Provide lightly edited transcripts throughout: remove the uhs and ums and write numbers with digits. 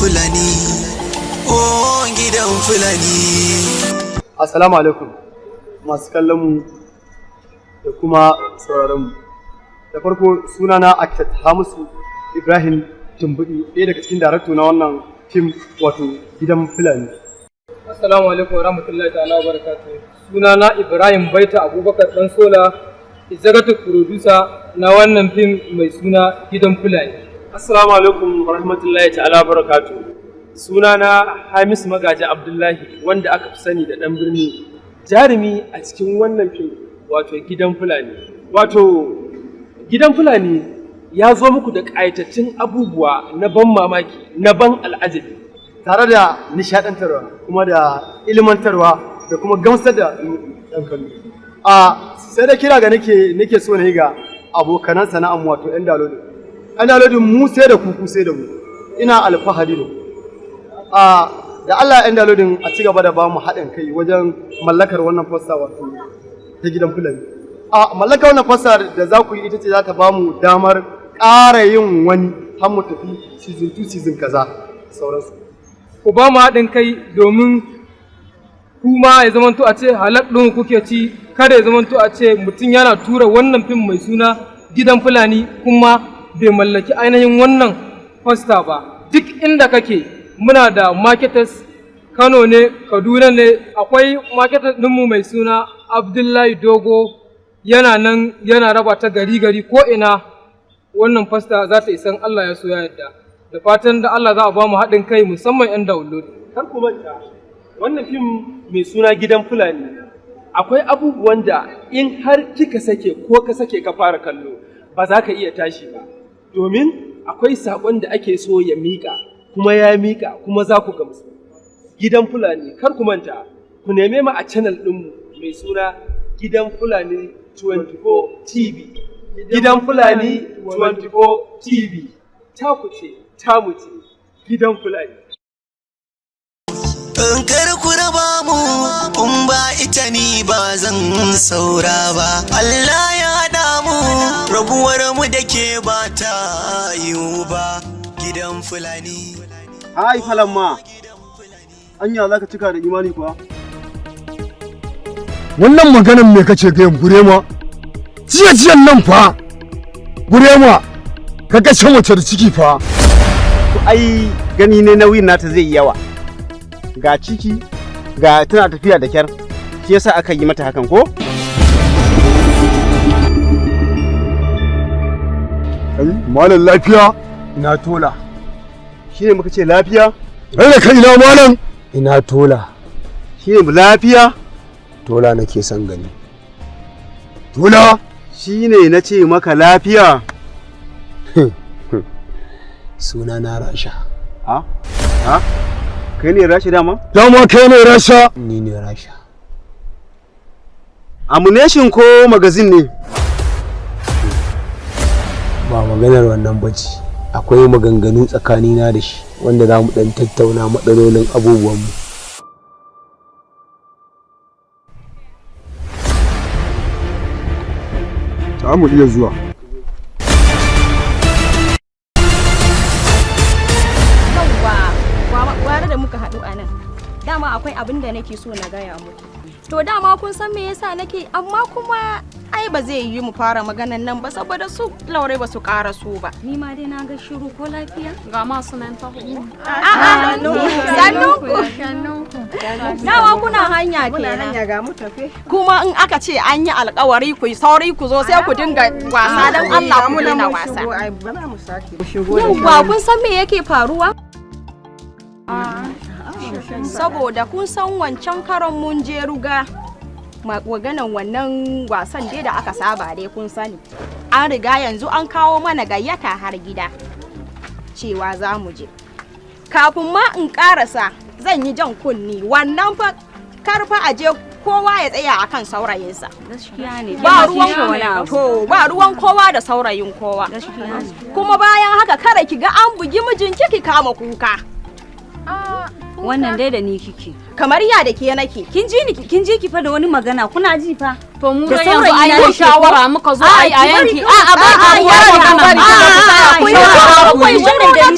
Fulani, oh gidan Fulani. Assalamu alaikum masu kallon mu da kuma sauraron mu. Da farko sunana Aktat Hamisu Ibrahim Tumbudi, ɗaya daga cikin darakto na wannan fim wato gidan Fulani. Assalamu alaikum warahmatullahi ta'ala wabarakatuh. Sunana Ibrahim Baita Abubakar Dan Sola, executive producer na wannan fim mai suna gidan Fulani. Assalamu alaikum warahmatullahi ta'ala wabarakatuh. Sunana Hamis Magaji Abdullahi, wanda aka fi sani da ɗan birni, jarumi a cikin wannan fim wato gidan Fulani. Wato gidan Fulani ya zo muku da ƙayatattun abubuwa na ban mamaki, na ban al'ajabi, tare da nishaɗantarwa kuma da ilmantarwa da kuma gamsar da ɗan kallo. Sai da kira ga nake so na yi ga abokanan sana'an wato 'yan dalodin. 'Yan dalodin mu sai da ku sai da mu. Ina alfahari da ku. Da Allah 'yan dalodin a ci gaba da ba mu haɗin kai wajen mallakar wannan fasta wato ta gidan Fulani. Mallakar wannan fasta da za ku yi ita ce za ta ba mu damar ƙara yin wani har mu tafi season 2 season kaza sauransu. Ku ba mu haɗin kai domin kuma ya zamanto a ce halak ɗin kuke ci, kada ya zamanto a ce mutum yana tura wannan fim mai suna gidan Fulani kuma bai mallaki ainihin wannan fasta ba. Duk inda kake muna da marketers, Kano ne, Kaduna ne, akwai marketers ɗinmu mai suna Abdullahi Dogo, yana nan yana raba ta gari ko ina. Wannan fasta za ta isan Allah ya so ya yadda. Da fatan da Allah za a ba mu haɗin kai musamman 'yan download. Kar ku manta, wannan fim mai suna gidan Fulani akwai abubuwan da in har kika sake ko ka sake ka fara kallo ba za ka iya tashi ba. Domin akwai saƙon da ake so ya miƙa, kuma ya miƙa, kuma za ku gamsu. Gidan Fulani, kar ku manta, ku neme mu a channel ɗinmu mai suna Gidan Fulani 24 TV. Gidan Fulani 24 TV. Ta ku ce, ta mu ce, Gidan Fulani. Kar ku raba mu, in ba ita ni ba zan saura ba. Allah ya haɗa mu, rabuwar mu da ke ba ta yiwu ba. Gidan Fulani. Ai falamma, anya za ka cika da imani kuwa? Wannan maganan me kace ga Burema? Jiyan nan fa Burema ka kashe mace da ciki fa. To ai gani ne nauyin nata zai yi yawa. Ga ciki ga tana tafiya da kyar. Shi yasa aka yi mata hakan ko? Ai malam lafiya ina tola. Shine muka ce lafiya? Ai da kai ina malam ina tola. Shine lafiya? Tola nake son gani. Tola shine nace maka lafiya. Suna na Rasha. Ha? Ha? Kai ne Rasha dama? Dama kai ne Rasha. Ni ne Rasha. Ammunition ko magazine ne? Ba maganar wannan bace. Akwai maganganu tsakanina da shi wanda za mu dan tattauna matsalolin abubuwanmu. Ta mu iya zuwa. Muka haɗu a nan dama akwai abin da nake so na gaya muku. To dama kun san me yasa nake, amma kuma ai ba zai yi mu fara maganan nan ba saboda su Laure ba su ƙara so ba. Ni ma dai na ga shiru, ko lafiya ga masu nan ta hudu. Dawa kuna hanya kenan ga mu tafe. Kuma in aka ce an yi alƙawari ku sauri ku zo sai ku dinga wasa dan Allah ku daina wasa. Yauwa kun san me yake faruwa? Saboda kun san wancan karon mun je ruga maganan wannan wasan dai da aka saba dai kun sani, an riga yanzu an kawo mana gayyata har gida cewa za mu je. Kafin ma in karasa zan yi jan kunni, wannan fa karfa aje kowa ya tsaya akan saurayinsa. Gaskiya ne. Ba ruwan kowa da saurayin kowa. Kuma bayan haka kada ki ga an bugi mijinki ki kama kuka. Wannan dai da ni kike. Kamar ya da ke nake. Kin ji ki fa da wani magana, kuna ji fa? To mu da yanzu an yi shawara muka zo a yanki. A ba ka ku magana. Ku yi shirin da ni.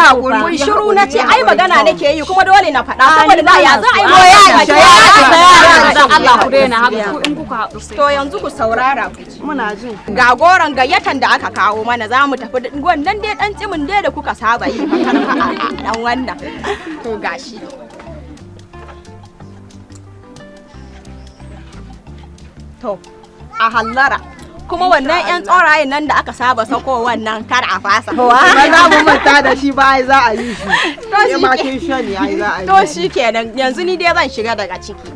hakuri kun shiru na ce ai magana nake yi kuma dole na faɗa saboda na ya za a yi Allah ku daina haka in kuka haɗu sai. To yanzu ku saurara ku ji. Muna jin. Ga goron gayyatan da aka kawo mana za mu tafi wannan dai dan tsimin dai da kuka saba yi karfa dan wannan. To gashi. To a hallara kuma wannan yan tsorayen nan da aka saba sako wannan kar a fasa. Ba za mu manta da shi ba ai za a yi shi. To ma kin shani ai za a yi. To shikenan yanzu ni dai zan shiga daga ciki.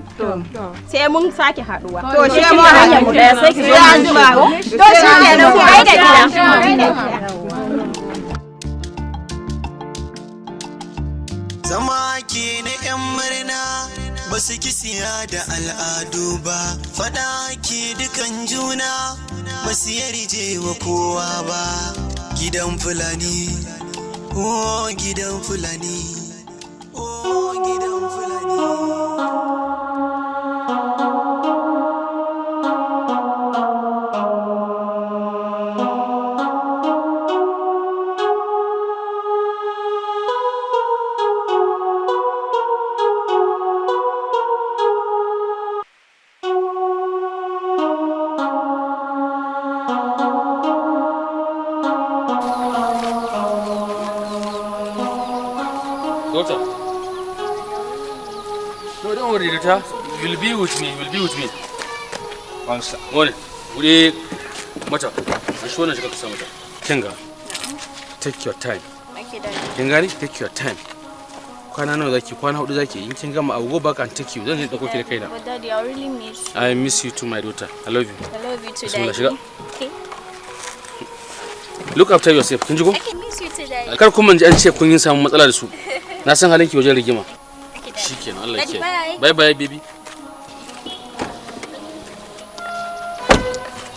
Sai mun sake haduwa. To shi mu hanya mu da sai ki zo an jima. To shikenan ku kai da gida. Zama ke na 'yan murna ba su kisiya da al'adu ba, fada ke dukan juna ba su yarje wa kowa ba. Gidan Fulani, oh gidan Fulani, oh gidan Fulani. Daughter, no, don't worry, daughter. You'll be with me. You'll be with me. Once, morning. We mata. I show you to mata. Kinga, take your time. Kinga, take your time. Kwana nawa zaki? Kwana hudu zaki. In kin gama, I will go back and take you. Zan je dauko ki da kaina. But Daddy, I really miss you. I miss you too, my daughter. I love you. I love you too, Bismillah, Daddy. shiga. Okay. Look after yourself. Kin ji ko? I can miss you too, Daddy. Kar kuma ji an ce kun yi samu matsala da su. Na san halinki wajen rigima. Shikenan, Allah ya Daddy, kiyaye. bye. Bye bye baby.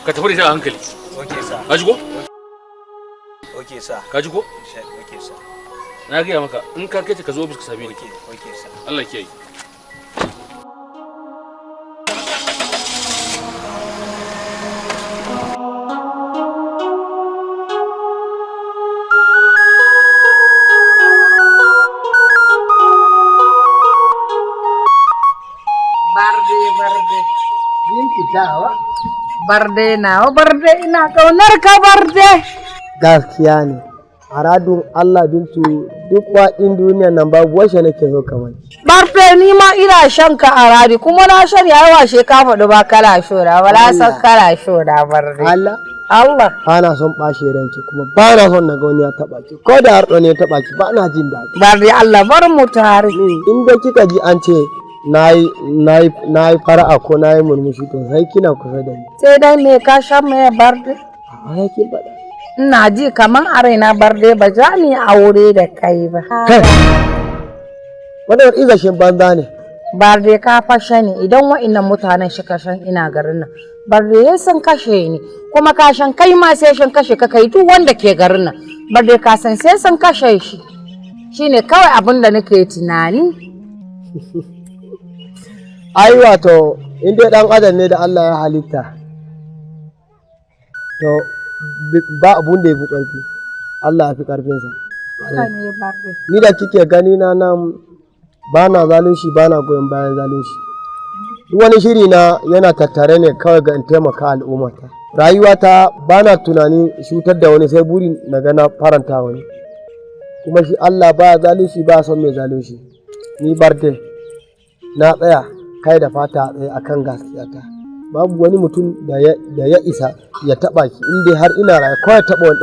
Ka tafi da ita a hankali. Okay, sir. Ka ji ko? Okay, sir. Ka ji ko? Okay, sir. Na gaya maka in ka kai ta ka zo ofis ka same ni. Okay, sir. Allah ya kiyaye. Barde nawa barde ina kaunar ka barde. Gaskiya ne. A radun Allah Bintu duk waɗin duniya nan babu wacce nake so kamar. Barde ni ma ina shan ka a radi kuma na shirya yawa ka faɗi ba kala shoda wala san kala shoda barde. Allah. Allah. Ba na son ɓashe ranki kuma ba na son na ga wani ya taɓa ki ko da harɗo ne ya taɓa ki ba na jin daɗi. Barde Allah bar mu tare. In da kika ji an ce na yi fara'a ko na yi murmushi to sai kina kusa da ni. Sai dai me ka shan me barde? A kin faɗa. Ina ji kaman a raina barde ba za mu yi aure da kai ba. Wadda izashin banza ne. Barde ka fashe ni idan wa'innan mutanen shi kashen ina garin nan. Barde ya san kashe ni kuma kashen kai ma sai shan kashe ka kai duk wanda ke garin nan. Barde ka san sai san kashe shi. Shine kawai abin da nake tunani. Ai wato in dai dan adam ne da Allah ya halitta to ba abun da ya fi ƙarfi Allah ya fi ƙarfinsa. Ni da kike gani na nan ba na zalunci ba na goyon bayan zalunci. Duk wani shiri na yana tattare ne kawai ga in taimaka al'ummata. Rayuwata ba na tunanin cutar da wani sai buri na ga na faranta wani. Kuma shi Allah ba zalunci ba son mai zalunci. Ni barde na tsaya kai da fata tsaye akan gaskiyata. Babu wani mutum da ya isa ya taba ki in dai har ina raye ko ya taba wani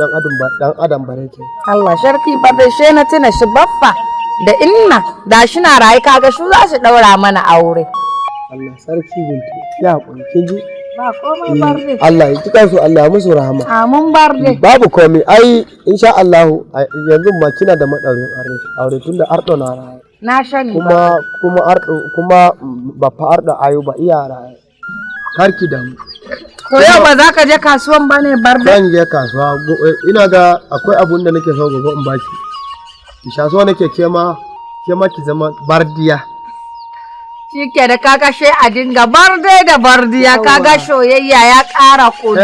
dan adam bare ke. Allah sharki ba da she na tuna shi baffa da inna da shi na raye kaga su za su daura mana aure. Allah sarki Bintu ya hakuri kin ji? Ba komai barde. Allah ya kika su Allah ya musu rahama. Amin barde. Babu komai ai insha Allah yanzu ma kina da madaurin aure tunda ardo na raye. Na shani kuma ba fa ardo ayu ba iya raye. Karki da mu. To yau ba za ka je kasuwan ba ne barde? Zan je kasuwa ina ga akwai abun da nake so gobe in baki. Insha so nake ke ma ki zama bardiya. Shike da kaga she a dinga barde da bardiya kaga soyayya ya ƙara koyo.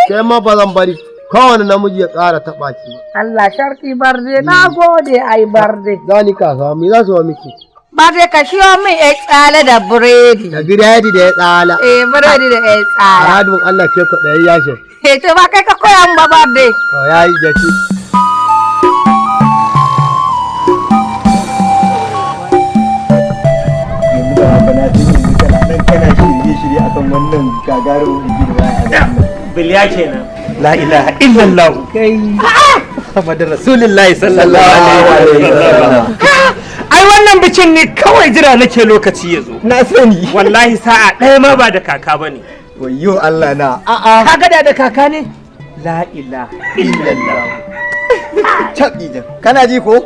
Kai ma ba zan bari kowane namiji ya ƙara taɓa ki. Allah sharki barde na gode ai barde. Za ni kasuwa me za su wa miki? Barde ka shiyo min ya tsala da biredi. Da biredi da ya tsala. Biredi da ya tsala. Radun Allah ke ku ɗaya yashin. To ba kai ka koya min ba barde. Ya yi jaki. Kana shirye akan wannan gagarumin biki da za a yi. Biliya kenan. La ilaha illallah. Kai. Muhammadu Rasulullahi sallallahu alaihi wasallam. Ai wannan bikin ne kawai jira nake lokaci ya zo. Na sani. Wallahi sa'a ɗaya ma ba da kaka bane. Wayyo Allah na. Ka gada da kaka ne? La ilaha illallah. Caɓi kana ji ko?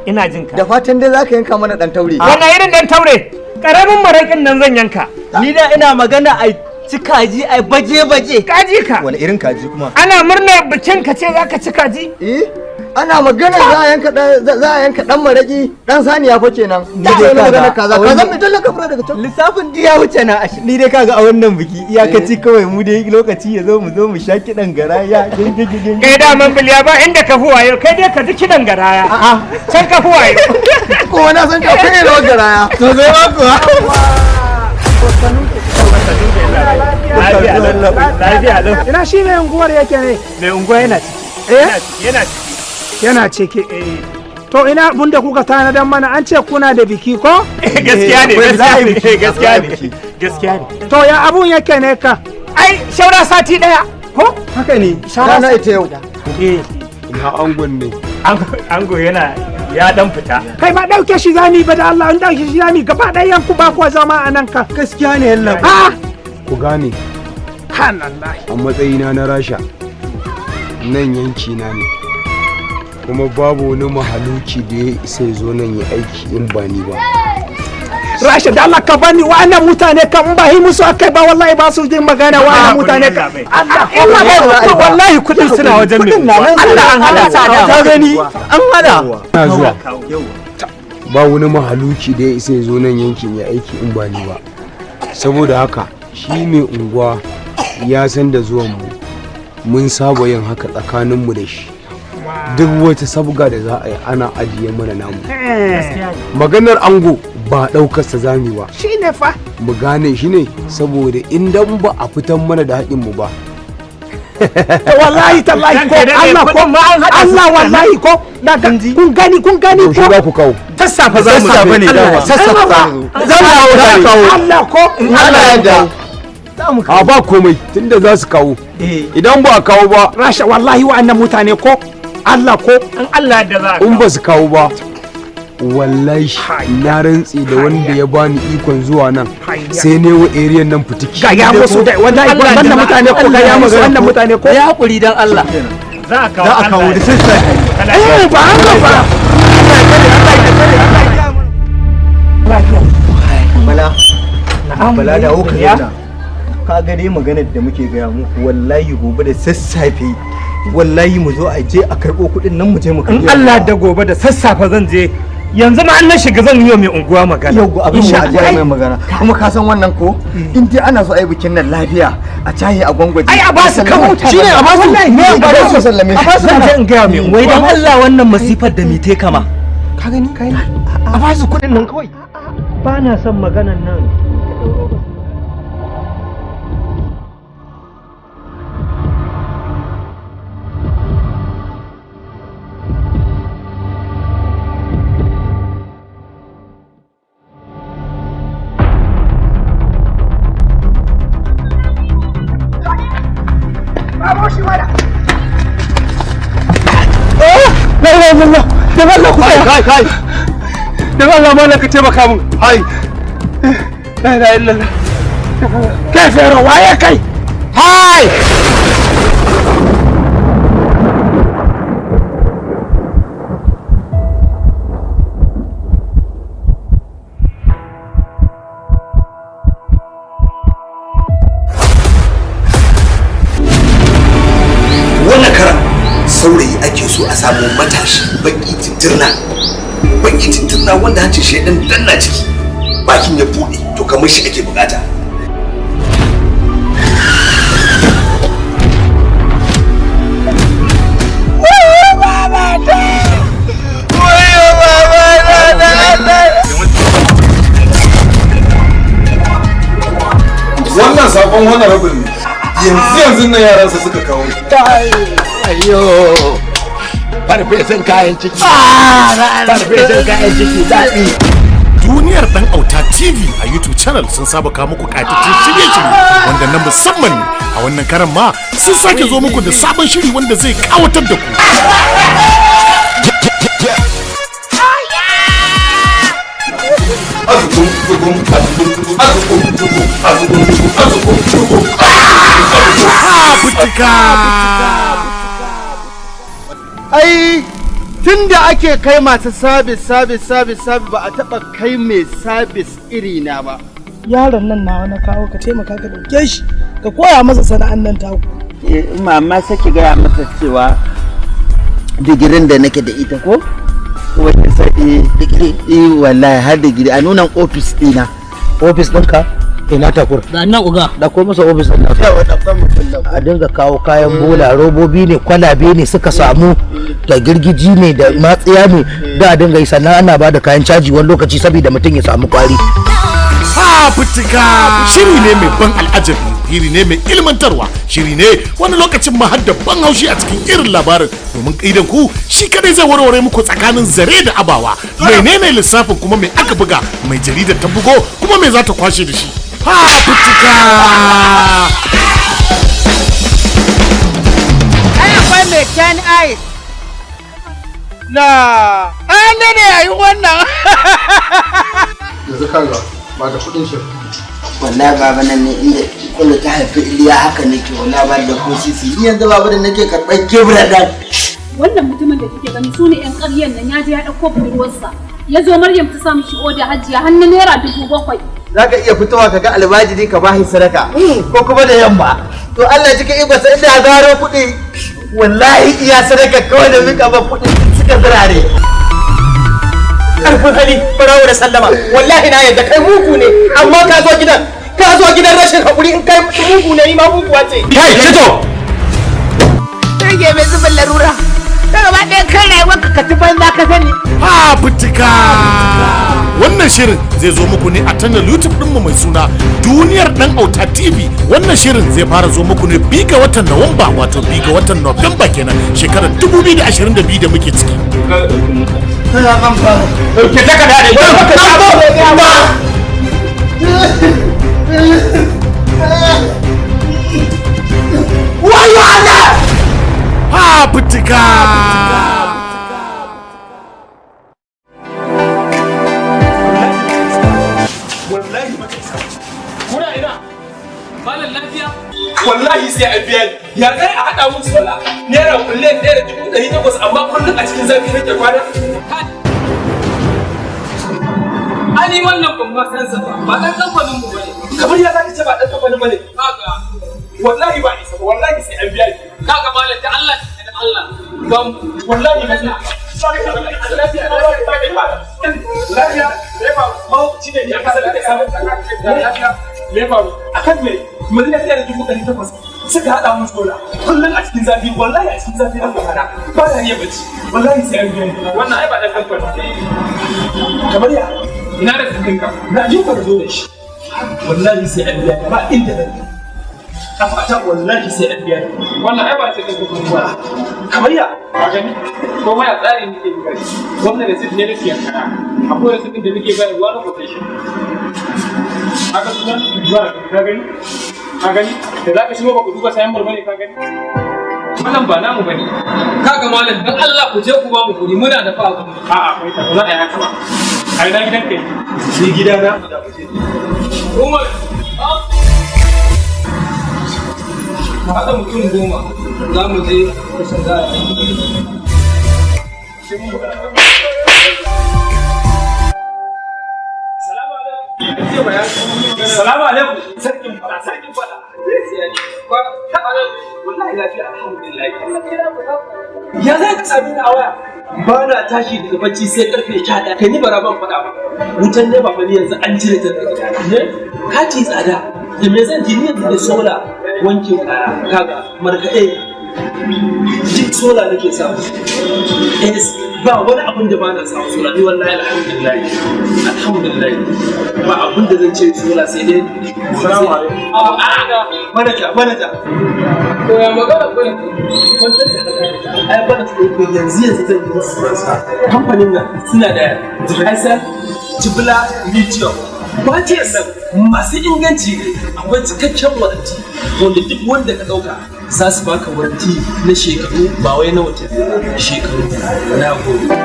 Ina jin ka. Da fatan dai zaka yanka mana dan taure. Wannan irin dan taure? Karamin maraƙin nan zan yanka. Ni da ina magana a ci kaji a baje-baje. Kaji ka? Wani irin kaji kuma? Ana murnar bikin ka ce za ka ci kaji? Ana magana za a yanka dan maraƙi dan saniya fa kenan. Ni dai magana kaza mu dole ka fara daga can. Lissafin ya wuce na ashi. Ni dai kaga a wannan biki iyakaci kawai mu dai lokaci ya zo mu sha kidan garaya. Kai da man biliya ba inda ka fi wayo kai dai ka ji kidan garaya. Can ka fi wayo. Ko na san ka kai rawar garaya. To sai ma kuwa. Ina shi mai unguwar yake ne? Mai unguwa yana ciki. Yana ciki. To ina abunda kuka tanadan mana an ce kuna da biki ko? Gaskiya ne. To ya abun yake ne ka? Ai shaura sati daya ko? Haka ne. Rana ita yau. Ina angon ne. Ango yana ya dan fita. Kai ba dauke shi zami ba da Allah an dauke shi zami gaba ɗayan ku ba ku zama a nan ka. Gaskiya ne yalla. Ku gane. A matsayina na Rasha nan yanki na ne. Kuma babu wani mahaluki da ya isa zo nan ya aiki in ba ni ba. Rasha da Allah ka bani wa'annan mutane kan ba yi musu akai ba wallahi ba su jin magana wa'annan mutane ka. Allah wallahi kudin suna wajen me. Allah an hada ta gani an hada. Na zuwa. Ba wani mahaluki da ya isa zo nan yankin ya aiki in ba ni ba. Saboda haka shi mai unguwa ya san da zuwan mu. Mun saba yin haka tsakaninmu da shi. Duk wata sabga da za a yi ana ajiye mana namu. Maganar ango ba ɗaukarsa zami ba. Shi ne fa. Mu gane shi ne saboda indan ba a fitan mana da haƙinmu ba. Wallahi tallahi ko Allah ko Allah wallahi ko kun gani ko. Yaushe za ku kawo? Sassafa za mu zo ne dama. Sassafa za mu kawo. Allah ko Allah ya dawo. A ba komai tunda za su kawo. Idan ba a kawo ba. Rasha wallahi wa'annan mutane ko Allah ko an Allah da za in ba su kawo ba wallahi na rantsi da wanda ya bani ikon zuwa nan sai ne wa area nan fitiki ga ya musu da wallahi wannan mutane ko ga ya musu wannan mutane ko ya hakuri dan Allah za a kawo da sassa ba haka ba bala da wuka yana ka ga dai maganar da muke gaya muku wallahi gobe da sassafe wallahi mu zo a je a karɓo kuɗin nan mu je mu karɓo. In Allah da gobe da sassafe zan je yanzu ma an na shiga zan yi wa mai unguwa magana. Yau abin mu je mai magana kuma ka san wannan ko in dai ana so a yi bikin nan lafiya a tahi a gwangwaje. Ai a ba su kawo shine a ba su ne a ba su sallame. A ba su je in ga mai wai dan Allah wannan masifar da mi te kama. Ka gani kai a ba su kuɗin nan kawai. Ba na son maganan nan. kai dan Allah mallan ka taimaka min hai la ilaha illallah kai fero waye kai hai wannan karan saurayi ake so a samu matashi baki titirna wanda hancin shi dan danna ciki bakin ya bude to kamar shi ake bukata. sakon wannan rabin ne. Yanzu nan yaransa suka kawo. Ayyo. Farfesun kayan ciki. Farfesun kayan ciki daɗi. Duniyar Dan Auta TV a YouTube channel sun saba kawo muku ƙayataccen shirye-shirye wanda na musamman ne. A wannan karan ma sun sake zo muku da sabon shiri wanda zai ƙawatar da ku. Ai tunda ake kai masu sabis ba a taba kai mai sabis iri na ba. Yaron nan nawa na kawo ka taimaka ka dauke shi ka koya masa sana'an nan taku. Mama sai ki gaya masa cewa digirin da nake da ita ko wata sai digiri wallahi har digiri a nunan ofis dina. Ofis ɗinka ina takur da nan uga da ko masa ofis ɗin a dinga kawo kayan bola robobi ne kwalabe ne suka samu da girgiji ne da matsiya ne da a dinga yi sannan ana ba da kayan caji wani lokaci saboda mutum ya samu kwari. Fitika shiri ne mai ban al'ajabi, shiri ne mai ilmantarwa, shiri ne wani lokacin ma har da ban haushi a cikin irin labarin domin kaidan ku shi kadai zai warware muku tsakanin zare da abawa. Menene lissafin kuma mai aka buga, mai jaridar ta bugo kuma me za ta kwashe da shi. Fitika akwai mai can eyes na an ne yayin wannan. Yanzu kaga ba da kudin shi. Wallahi baba nan ne inda kullu ta haifi Iliya haka nake wallahi ba da ko sisi ni yanzu baba da nake karban kebra da wannan mutumin da kike gani sune yan ƙaryan nan ya je ya dauko budurwarsa ya zo Maryam ta samu shi oda hajiya hannun naira 7,000. Zaka iya fitowa kaga albajiri ka bashi sadaka ko kuma da yamma to Allah cikin iko sai da zaro kuɗi wallahi iya sadaka kawai da mika ba kuɗi suka zirare. Karfin hali farawo da sallama wallahi na yadda kai mugu ne amma ka zo gidan rashin hakuri in kai mugu ne ni ma muguwa ce. Kai fito Rage mai zubin larura daga ba ɗaya kan rayuwarka ka ci banza ka sani. Fitika wannan shirin zai zo muku ne a channel YouTube ɗinmu mai suna Duniyar Dan Auta TV. Wannan shirin zai fara zo muku ne 2 ga watan Nuwamba wato 2 ga watan Nuwamba kenan shekarar 2022 da muke ciki. Ke taka da ne ba wayo Allah. Fitika wallahi sai a biya ya kai a haɗa mun sola naira miliyan 1,800 amma kullum a cikin zafi nake kwana. Ani wannan ban ma san sa ba dan kamfanin mu bane. Kamar ya zaka ce ba dan kamfanin bane. Kaga wallahi ba isa ba wallahi sai an biya ki. Kaga malam da Allah da Allah gam wallahi ba lafiya ba mau cine ya kasa da samun lafiya me faru akan me mun ne da 1,800 suka hada mun sola kullun a cikin zafi wallahi a cikin zafi an fara ba ya iya bacci wallahi sai an biya wannan ai ba dan kamfani kamar ya ina da kanka na ji ka zo da shi wallahi sai an biya ba inda da a fata wallahi sai an biya wannan ai ba ce kanka ba kamar ya ka gani ko ma ya tsari nake yi gari wannan da sai ne nake yanka akwai wasu da nake bayarwa na quotation haka sunan zuwa ka gani da za ka shigo ba ku duba sayan bane ka gani wannan ba namu bane kaga malam dan Allah ku je ku ba mu kuɗi muna da fa a'a kai ta za a yi haka ba ai na gidan kai ni gida na da kuje Umar ma hada mutum 10 za mu je kusan da Salamu alaikum. Sarkin fada. Wallahi lafiya alhamdulillah. Ya za ka sami a waya? Ba na tashi daga bacci sai karfe 11. Kai ni bara ban fada ba. Wutan ne ba fa ni yanzu an cire ta daga ne? Kati tsada. Da me zan ji ni yanzu da sola wankin kaya kaga markaɗe. Duk sola nake samu. ba wani abin da ba na samu suna ni wallahi alhamdulillah ba abin da zan ce suna sai dai salamu alaikum manaja to ya magana ko ai bana ko yanzu zan yi musu kamfanin nan suna da dressel jibla lithium ba ce san masu inganci ne akwai cikakken waranti wanda duk wanda ka dauka za su baka waranti na shekaru ba wai na watanni shekaru na gobe.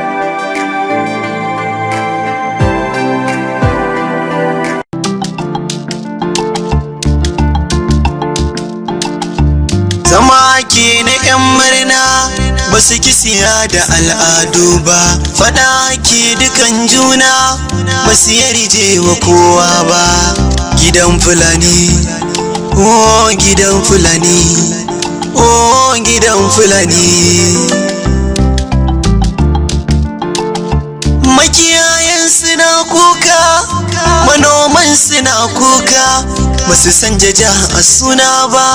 Zama ke na 'yan murna ba su kisiya da al'adu ba, fada ke dukan juna ba su yarje wa kowa ba. Gidan Fulani, oh gidan Fulani, oh gidan Fulani. Makiyayan suna kuka, manoman suna kuka, ba su san jaja a suna ba.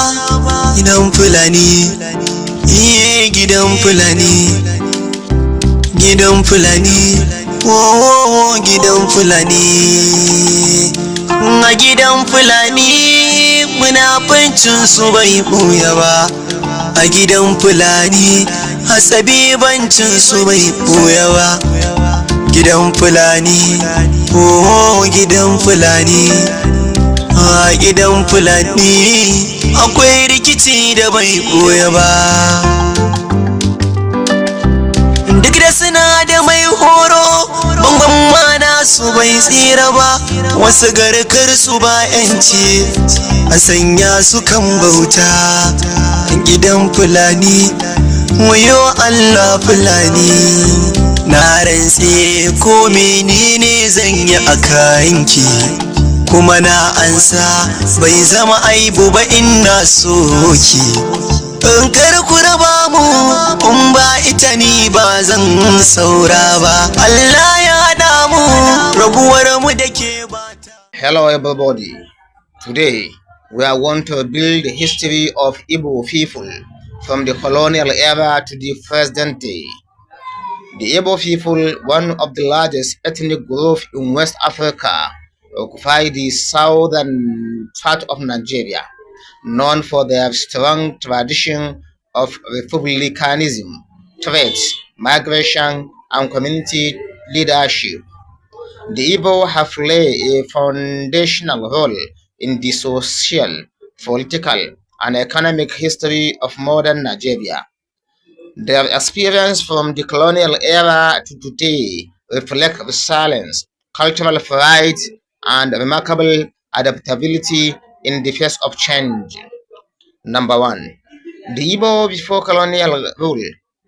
Gidan Fulani, iye gidan Fulani, gidan Fulani, oh gidan Fulani. A gidan Fulani munafincin su bai buya ba, a gidan Fulani hasabibancin su bai buya ba. Gidan Fulani, oh gidan Fulani, a gidan Fulani akwai rikici da bai buya ba. Duk da suna da mai horo, bangon mana su bai tsira ba, wasu garkar su ba 'yanci a sanya su kan bauta. Gidan Fulani, wayo Allah Fulani, na rantse ko menene zan yi a kayanki, kuma na ansa bai zama aibu ba ina soki. In kar ku raba mu, in ba ita ni ba zan saura ba. Allah ya haɗa mu, rabuwar mu da ke ba ta. Hello everybody. Today we are going to build the history of Igbo people from the colonial era to the present day. The Igbo people, one of the largest ethnic groups in West Africa, occupy the southern part of Nigeria, known for their strong tradition of republicanism, trade, migration, and community leadership. The Igbo have played a foundational role in the social, political, and economic history of modern Nigeria. Their experience from the colonial era to today reflect resilience, cultural pride, and remarkable adaptability in the face of change. Number 1. The Igbo before colonial rule,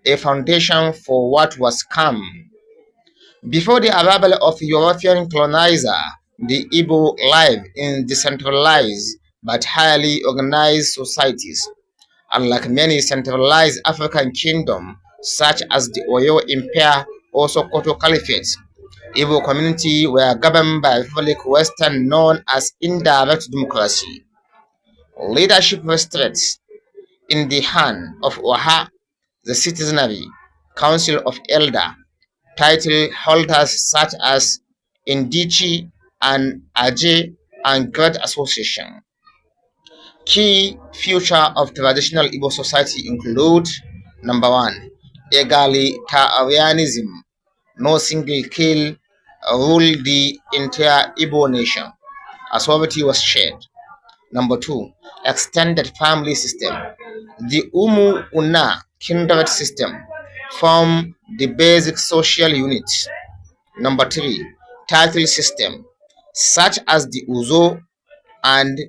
a foundation for what was come. Before the arrival of European colonizer, the Igbo lived in decentralized but highly organized societies. Unlike many centralized African kingdoms, such as the Oyo Empire or Sokoto Caliphate, Igbo communities were governed by a republic Western known as indirect democracy. Leadership rests in the hand of Oha, the citizenry, council of elder, title holders such as Indichi and Aje, and Great Association. Key features of traditional Igbo society include: number 1, egalitarianism. No single king ruled the entire Igbo nation. Authority was shared. Number 2, extended family system. The Umu Una kindred system form the basic social unit. Number 3, title system, such as the Uzo and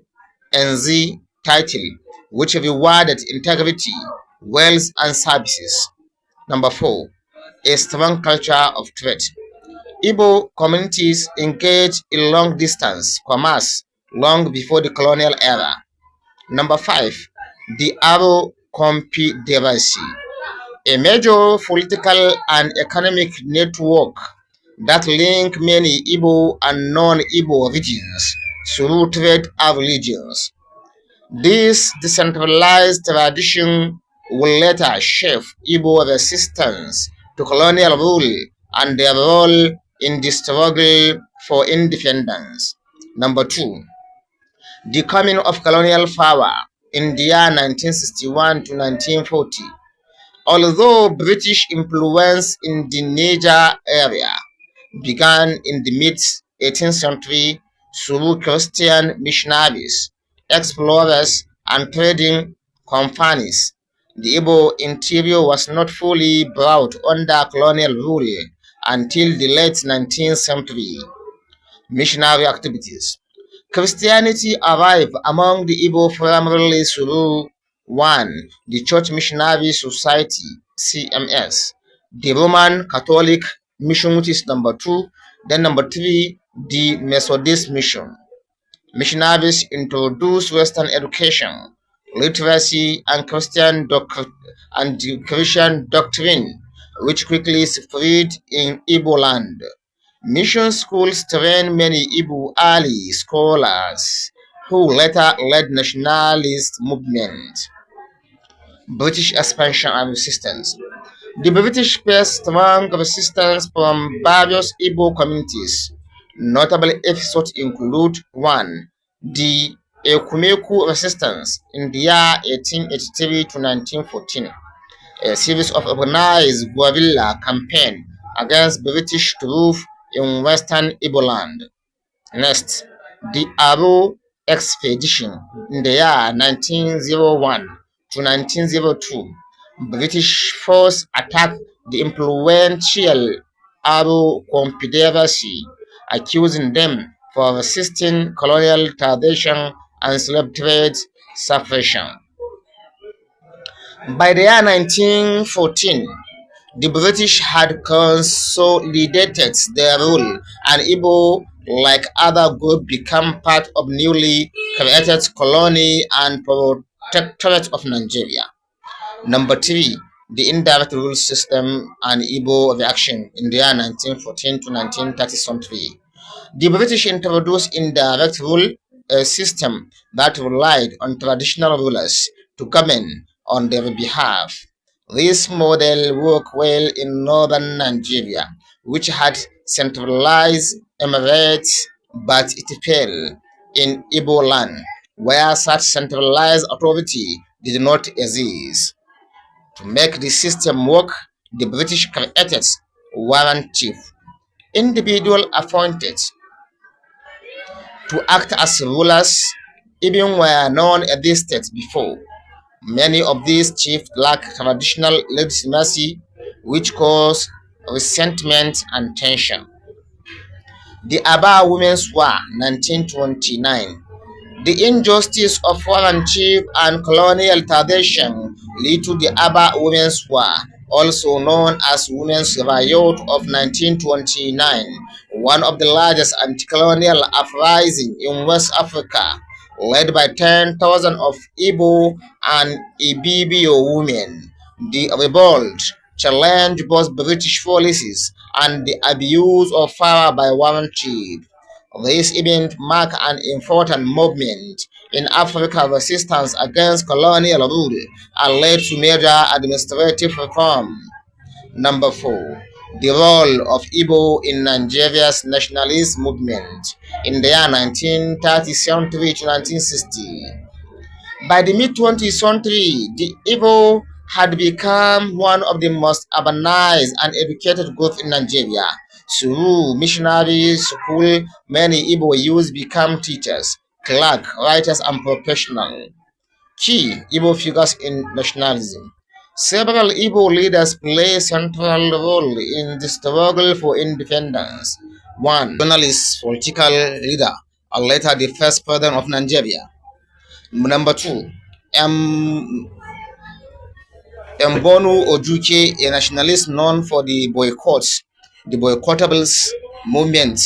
Enzi title, which rewarded integrity, wealth, and services. Number 4, a strong culture of trade. Igbo communities engaged in long-distance commerce long before the colonial era. Number 5, the Aro Confederacy, a major political and economic network that linked many Igbo and non-Igbo regions through trade and religions. This decentralized tradition will later shape Igbo resistance to colonial rule and their role in the struggle for independence. Number 2. The coming of colonial power in the year 1961 to 1940. Although British influence in the Niger area began in the mid-18th century through Christian missionaries, explorers, and trading companies, the Igbo interior was not fully brought under colonial rule until the late 19th century. Missionary activities. Christianity arrived among the Igbo primarily through 1. The Church Missionary Society (CMS), the Roman Catholic Mission, which is number 2, then number 3, the Methodist Mission. Missionaries introduced Western education, literacy, and Christian doctrine, which quickly spread in Igbo land. Mission schools trained many Igbo early scholars who later led nationalist movement. British expansion and resistance. The British faced strong resistance from various Igbo communities. Notable episodes include 1. The Ekumeku resistance in the year 1883 to 1914, a series of organized guerrilla campaign against British troops in western Iboland. Next, the Aro expedition in the year 1901 to 1902. British force attacked the influential Aro Confederacy, accusing them for resisting colonial tradition and slave trade suppression. By the year 1914, the British had consolidated their rule, and Igbo, like other groups, became part of newly created colony and protectorate of Nigeria. Number 3. The indirect rule system and Igbo reaction in the year 1914 to 1930 century. The British introduced indirect rule, a system that relied on traditional rulers to govern on their behalf. This model worked well in northern Nigeria, which had centralized emirates, but it fell in Igbo land, where such centralized authority did not exist. To make the system work, the British created warrant chief, individual appointed to act as rulers, even were non-existent before. Many of these chiefs lack traditional legitimacy, which caused resentment and tension. The Aba Women's War, 1929. The injustice of foreign chief and colonial tradition led to the Aba Women's War, also known as Women's Riot of 1929, one of the largest anti-colonial uprisings in West Africa, led by 10,000 of Igbo and Ibibio women. The revolt challenged both British policies and the abuse of power by one chief. This event marked an important movement in African resistance against colonial rule and led to major administrative reform. Number 4. The role of Igbo in Nigeria's nationalist movement in the year 1930 to 1960. By the mid-20th century, the Igbo had become one of the most urbanized and educated groups in Nigeria. Through missionary school, many Igbo youths become teachers, clerks, writers, and professionals. Key Igbo figures in nationalism. Several Igbo leaders play a central role in the struggle for independence. 1. Journalist, political leader, and later the first president of Nigeria. Number 2. Mbonu Ojuke, a nationalist known for the boycottables movement.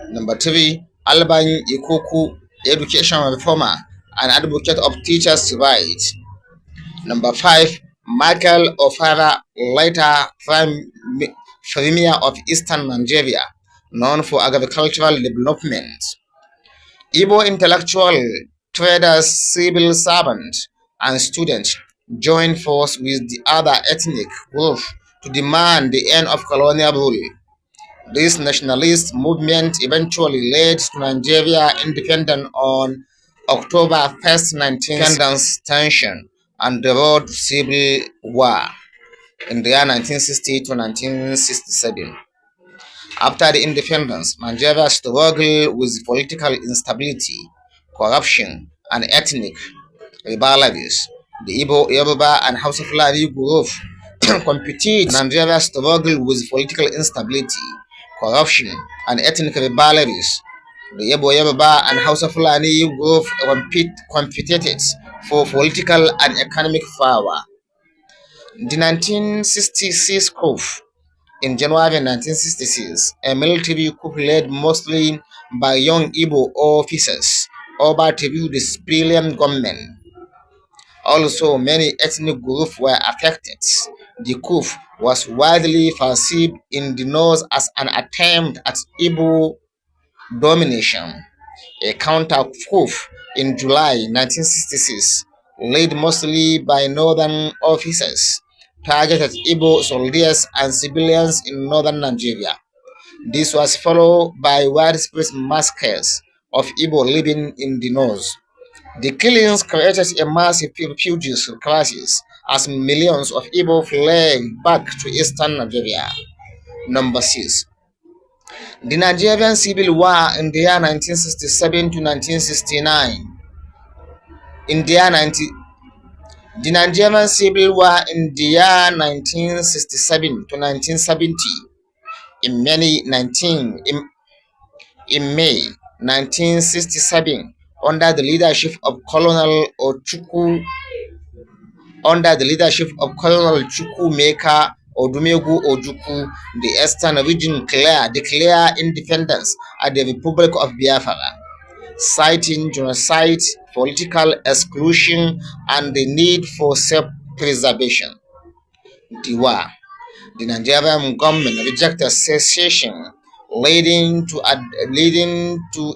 Number 3. Alban Ikoku, education reformer and advocate of teachers' rights. Number 5. Michael Ofara, later Premier of Eastern Nigeria, known for agricultural development. Igbo intellectual, traders, civil servants, and students joined force with the other ethnic groups to demand the end of colonial rule. This nationalist movement eventually led to Nigeria independence on October 1st, 1960, tension and the road to civil war in the year 1960 to 1967. After the independence, Nigeria struggled with political instability, corruption, and ethnic rivalries. The Igbo, Yoruba, and Hausa Fulani group competed. Nigeria struggled with political instability, corruption, and ethnic rivalries. The Igbo, Yoruba, and Hausa Fulani group competed for political and economic power. The 1966 coup. In January 1966, a military coup led mostly by young Igbo officers overthrew the civilian government. Also, many ethnic groups were affected. The coup was widely perceived in the north as an attempt at Igbo domination. A counter-coup in July 1966, led mostly by northern officers, targeted Igbo soldiers and civilians in northern Nigeria. This was followed by widespread massacres of Igbo living in the north. The killings created a massive refugee crisis as millions of Igbo fled back to eastern Nigeria. Number 6. The Nigerian Civil War in the year 1967 to 1969. The Nigerian Civil War in the year 1967 to 1970. In May 1967, under the leadership of Colonel Chukwumeka Odumegu Ojukwu, the Eastern region declared independence at the Republic of Biafra, citing genocide, political exclusion, and the need for self-preservation. The war. The Nigerian government rejected secession, leading to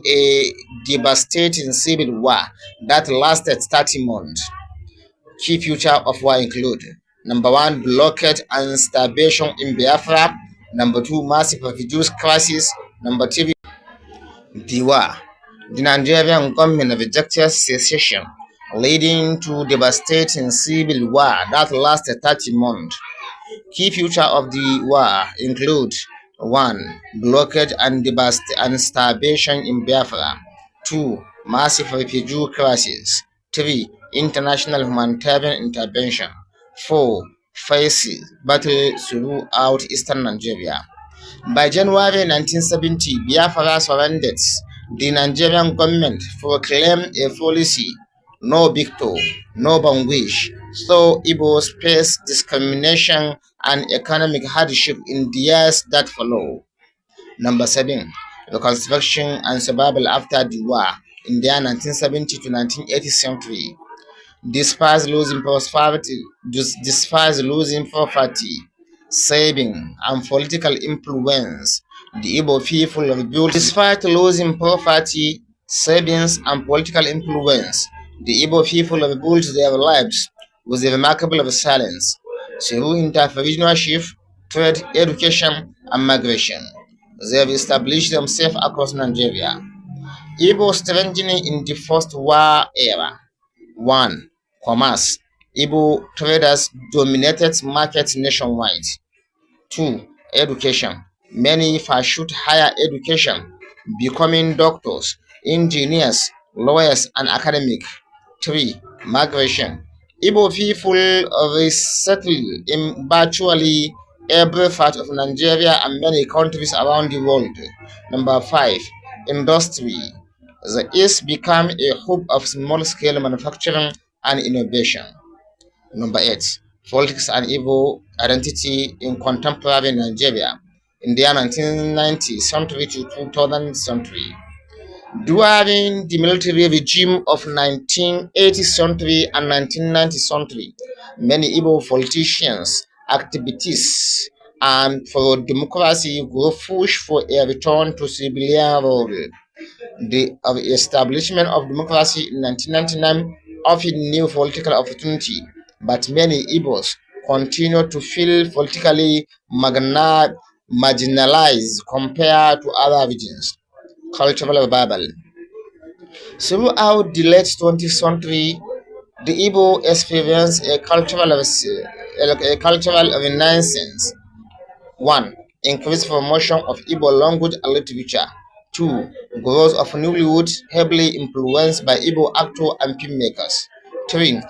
a devastating civil war that lasted 30 months. Key features of war include: number 1, blockade and starvation in Biafra; number 2, massive refugee crisis; number 3, the war. The Nigerian government rejected secession, leading to devastating civil war that lasted 30 months. Key features of the war include: 1, blockade and starvation in Biafra; 2, massive refugee crisis; 3, international humanitarian intervention; 4, faces battle throughout eastern Nigeria. By January 1970, Biafra surrendered. The Nigerian government proclaimed a policy: no victor, no vanquish. So Igbos faced discrimination and economic hardship in the years that followed. Number 7, reconstruction and survival after the war in the year 1970 to 1980 century. Despite losing property, saving, and political influence, the Igbo people rebuilt. Despite losing property, savings, and political influence, the Igbo people rebuilt their lives with a remarkable resilience through entrepreneurship, trade, education, and migration. They have established themselves across Nigeria. Igbo strengthening in the first war era. 1. Commerce. Igbo traders dominated markets nationwide. 2. Education. Many pursued higher education, becoming doctors, engineers, lawyers, and academics. 3. Migration. Igbo people resettled in virtually every part of Nigeria and many countries around the world. Number 5. Industry. The East became a hub of small-scale manufacturing and innovation. Number 8. Politics and Igbo identity in contemporary Nigeria in the 1990th century to 2000th century. During the military regime of 1980th century and 1990th century, many Igbo politicians, activists, and for democracy group pushed for a return to civilian rule. The establishment of democracy in 1999 offered new political opportunity, but many Igbos continue to feel politically marginalized compared to other regions. Cultural revival. Throughout the late 20th century, the Igbo experienced a cultural renaissance. 1. Increased promotion of Igbo language and literature. 2. Growth of Nollywood, heavily influenced by Igbo actors and filmmakers. 3.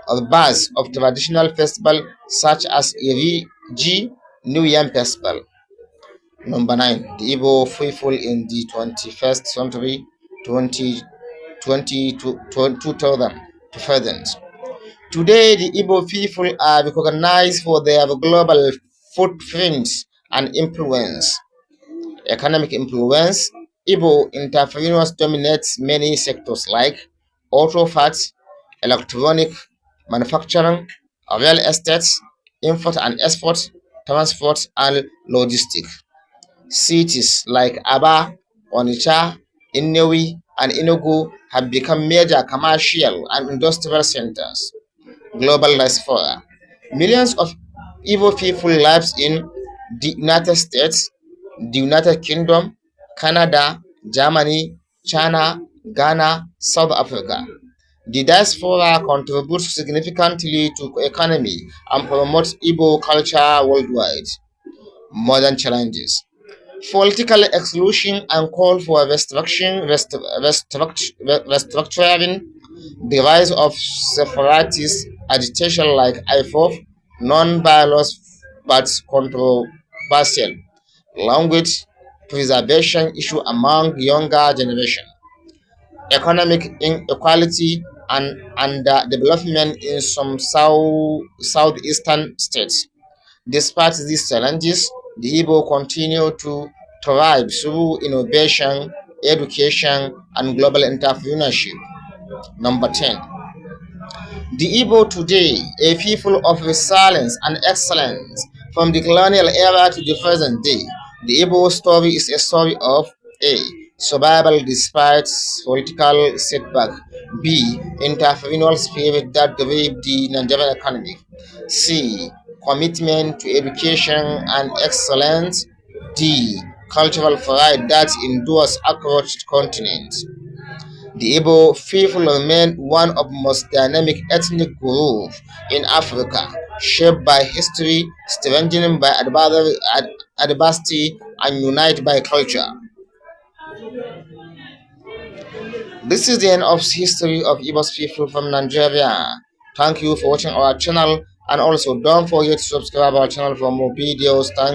The buzz of traditional festivals such as Iri Ji New Yam Festival. Number 9. The Igbo people in the 21st century, 2020 to 2000 to present. Today, the Igbo people are recognized for their global footprints and influence. Economic influence. Igbo entrepreneurs dominate many sectors like auto parts, electronic manufacturing, real estate, import and export, transport, and logistics. Cities like Aba, Onitsha, Innewi, and Enugu have become major commercial and industrial centers. Global diaspora. Millions of Igbo people live in the United States, the United Kingdom, Canada, Germany, China, Ghana, South Africa. The diaspora contributes significantly to the economy and promotes Igbo culture worldwide. Modern challenges. Political exclusion and call for restructuring, the rise of separatist agitation like IFOF, non-violent but controversial, language preservation issue among younger generation, economic inequality and underdevelopment in some southeastern states. Despite these challenges, the Igbo continue to thrive through innovation, education, and global entrepreneurship. Number 10. The Igbo today, a people of resilience and excellence from the colonial era to the present day. The Igbo story is a story of A. Survival despite political setback. B. Entrepreneurial spirit that drove the Nigerian economy. C. Commitment to education and excellence. D. Cultural pride that endures across the continent. The Igbo people remain one of the most dynamic ethnic groups in Africa, shaped by history, strengthened by adversity, and united by culture. This is the end of the history of Igbo people from Nigeria. Thank you for watching our channel, and also don't forget to subscribe our channel for more videos. Thank